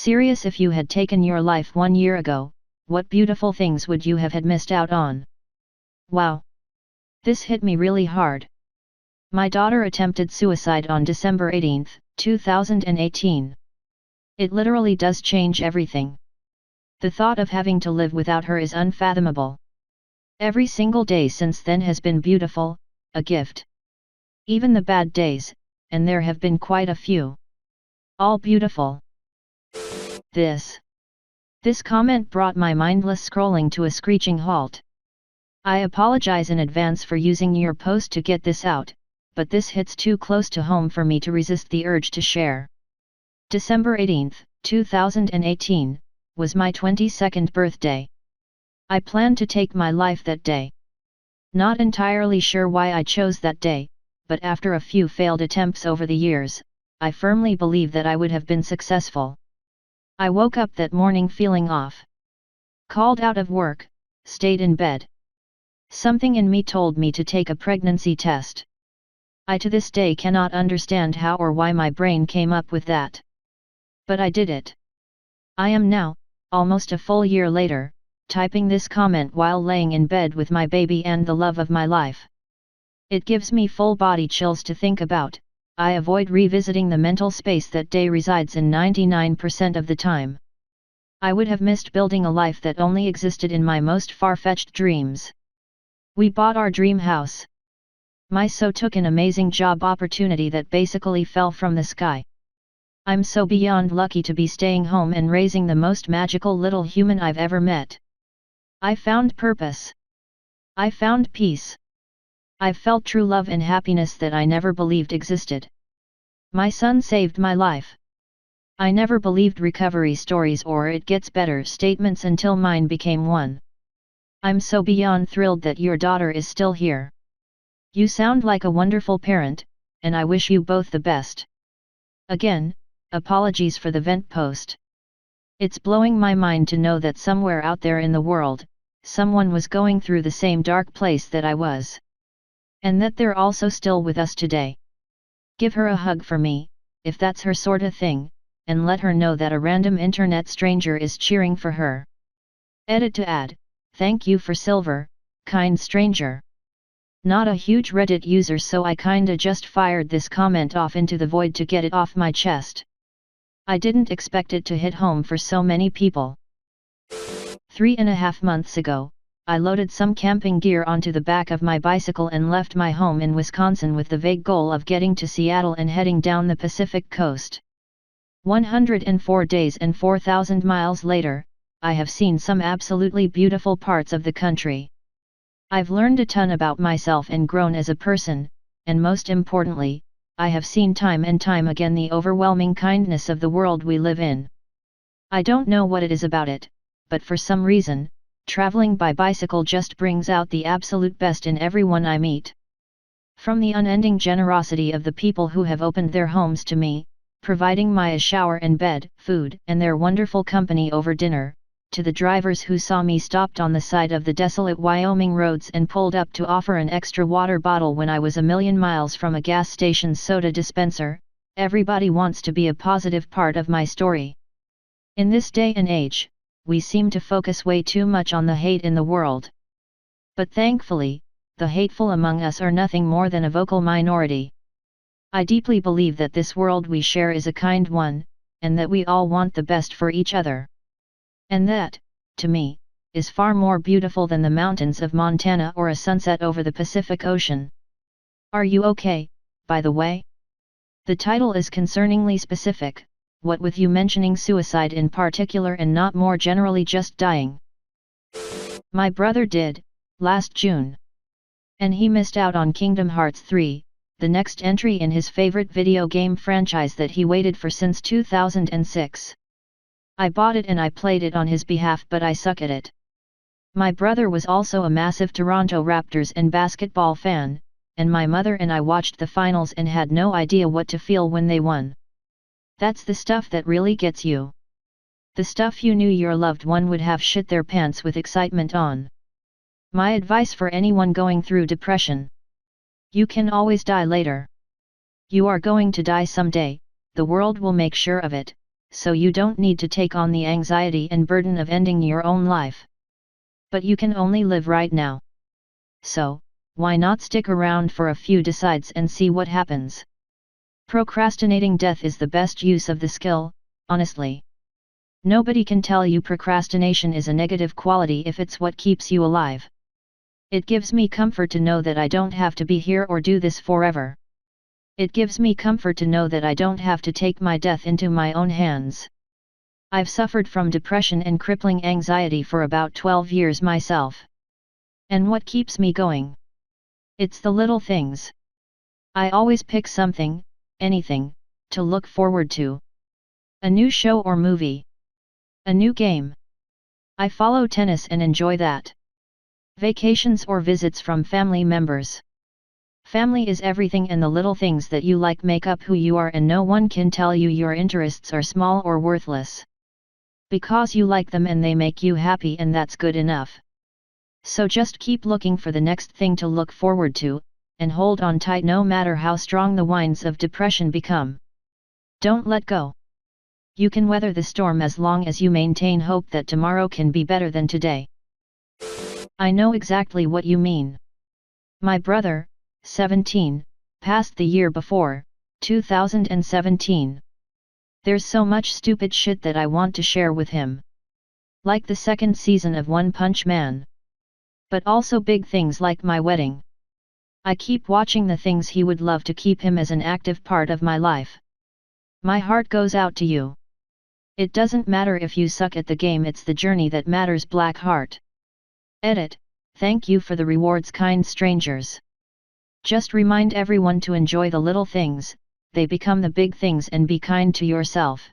Serious, if you had taken your life 1 year ago, what beautiful things would you have had missed out on? Wow! This hit me really hard. My daughter attempted suicide on December 18, 2018. It literally does change everything. The thought of having to live without her is unfathomable. Every single day since then has been beautiful, a gift. Even the bad days, and there have been quite a few. All beautiful. This comment brought my mindless scrolling to a screeching halt. I apologize in advance for using your post to get this out, but this hits too close to home for me to resist the urge to share. December 18, 2018, was my 22nd birthday. I planned to take my life that day. Not entirely sure why I chose that day, but after a few failed attempts over the years, I firmly believe that I would have been successful. I woke up that morning feeling off. Called out of work, stayed in bed. Something in me told me to take a pregnancy test. I to this day cannot understand how or why my brain came up with that. But I did it. I am now, almost a full year later, typing this comment while laying in bed with my baby and the love of my life. It gives me full body chills to think about. I avoid revisiting the mental space that day resides in 99% of the time. I would have missed building a life that only existed in my most far-fetched dreams. We bought our dream house. My so took an amazing job opportunity that basically fell from the sky. I'm so beyond lucky to be staying home and raising the most magical little human I've ever met. I found purpose. I found peace. I've felt true love and happiness that I never believed existed. My son saved my life. I never believed recovery stories or it gets better statements until mine became one. I'm so beyond thrilled that your daughter is still here. You sound like a wonderful parent, and I wish you both the best. Again, apologies for the vent post. It's blowing my mind to know that somewhere out there in the world, someone was going through the same dark place that I was. And that they're also still with us today. Give her a hug for me, if that's her sorta thing, and let her know that a random internet stranger is cheering for her. Edit to add, thank you for silver, kind stranger. Not a huge Reddit user, so I kinda just fired this comment off into the void to get it off my chest. I didn't expect it to hit home for so many people. 3.5 months ago, I loaded some camping gear onto the back of my bicycle and left my home in Wisconsin with the vague goal of getting to Seattle and heading down the Pacific coast. 104 days and 4,000 miles later, I have seen some absolutely beautiful parts of the country. I've learned a ton about myself and grown as a person, and most importantly, I have seen time and time again the overwhelming kindness of the world we live in. I don't know what it is about it, but for some reason, traveling by bicycle just brings out the absolute best in everyone I meet. From the unending generosity of the people who have opened their homes to me, providing my a shower and bed, food, and their wonderful company over dinner, to the drivers who saw me stopped on the side of the desolate Wyoming roads and pulled up to offer an extra water bottle when I was a million miles from a gas station's soda dispenser, everybody wants to be a positive part of my story. In this day and age, we seem to focus way too much on the hate in the world. But thankfully, the hateful among us are nothing more than a vocal minority. I deeply believe that this world we share is a kind one, and that we all want the best for each other. And that, to me, is far more beautiful than the mountains of Montana or a sunset over the Pacific Ocean. Are you okay, by the way? The title is concerningly specific, what with you mentioning suicide in particular and not more generally just dying. My brother did, last June. And he missed out on Kingdom Hearts 3, the next entry in his favorite video game franchise that he waited for since 2006. I bought it and I played it on his behalf, but I suck at it. My brother was also a massive Toronto Raptors and basketball fan, and my mother and I watched the finals and had no idea what to feel when they won. That's the stuff that really gets you. The stuff you knew your loved one would have shit their pants with excitement on. My advice for anyone going through depression: you can always die later. You are going to die someday, the world will make sure of it, so you don't need to take on the anxiety and burden of ending your own life. But you can only live right now. So, why not stick around for a few decides and see what happens? Procrastinating death is the best use of the skill, honestly. Nobody can tell you procrastination is a negative quality if it's what keeps you alive. It gives me comfort to know that I don't have to be here or do this forever. It gives me comfort to know that I don't have to take my death into my own hands. I've suffered from depression and crippling anxiety for about 12 years myself. And what keeps me going? It's the little things. I always pick something, anything, to look forward to. A new show or movie. A new game. I follow tennis and enjoy that. Vacations or visits from family members. Family is everything, and the little things that you like make up who you are, and no one can tell you your interests are small or worthless. Because you like them and they make you happy, and that's good enough. So just keep looking for the next thing to look forward to, and hold on tight no matter how strong the winds of depression become. Don't let go. You can weather the storm as long as you maintain hope that tomorrow can be better than today. I know exactly what you mean. My brother, 17, passed the year before, 2017. There's so much stupid shit that I want to share with him. Like the second season of One Punch Man. But also big things like my wedding. I keep watching the things he would love to keep him as an active part of my life. My heart goes out to you. It doesn't matter if you suck at the game, it's the journey that matters. Black Heart. Edit. Thank you for the rewards, kind strangers. Just remind everyone to enjoy the little things, they become the big things, and be kind to yourself.